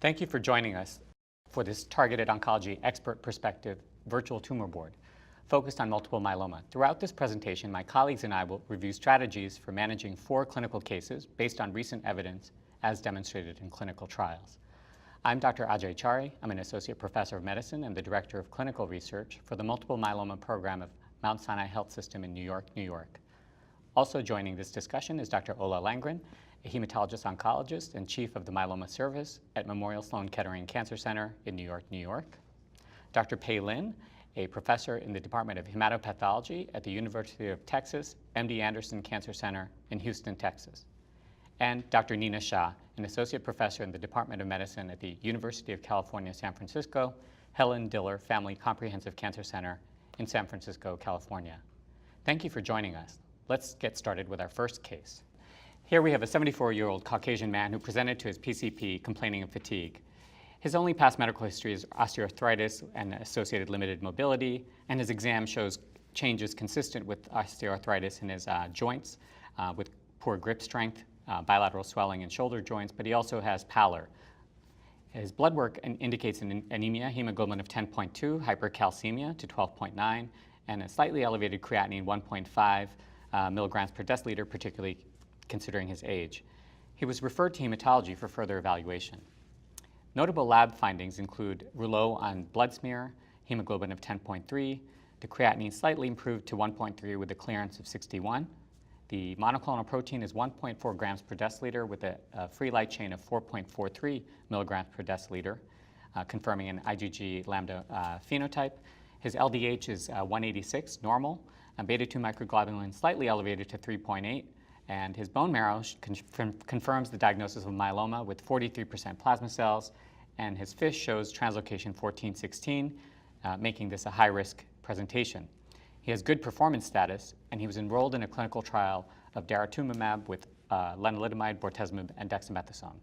Thank you for joining us for this Targeted Oncology Expert Perspective virtual tumor board focused on multiple myeloma. Throughout this presentation, my colleagues and I will review strategies for managing 4 clinical cases based on recent evidence as demonstrated in clinical trials. I'm Dr. Ajai Chari. I'm an Associate Professor of Medicine and the Director of Clinical Research for the Multiple Myeloma Program of Mount Sinai Health System in New York, New York. Also joining this discussion is Dr. Ola Langren, a hematologist oncologist and chief of the myeloma service at Memorial Sloan Kettering Cancer Center in New York, New York. Dr. Pei Lin, a professor in the Department of Hematopathology at the University of Texas MD Anderson Cancer Center in Houston, Texas. And Dr. Nina Shah, an associate professor in the Department of Medicine at the University of California, San Francisco, Helen Diller Family Comprehensive Cancer Center in San Francisco, California. Thank you for joining us. Let's get started with our first case. Here we have a 74-year-old Caucasian man who presented to his PCP complaining of fatigue. His only past medical history is osteoarthritis and associated limited mobility, and his exam shows changes consistent with osteoarthritis in his joints with poor grip strength, bilateral swelling in shoulder joints, but he also has pallor. His blood work indicates an anemia, hemoglobin of 10.2, hypercalcemia to 12.9, and a slightly elevated creatinine 1.5 milligrams per deciliter, particularly considering his age. He was referred to hematology for further evaluation. Notable lab findings include rouleau on blood smear, hemoglobin of 10.3, the creatinine slightly improved to 1.3 with a clearance of 61. The monoclonal protein is 1.4 grams per deciliter with a free light chain of 4.43 milligrams per deciliter, confirming an IgG lambda phenotype. His LDH is 186, normal, and beta-2 microglobulin slightly elevated to 3.8, and his bone marrow confirms the diagnosis of myeloma with 43% plasma cells, and his FISH shows translocation 1416, making this a high-risk presentation. He has good performance status, and he was enrolled in a clinical trial of daratumumab with lenalidomide, bortezomib, and dexamethasone.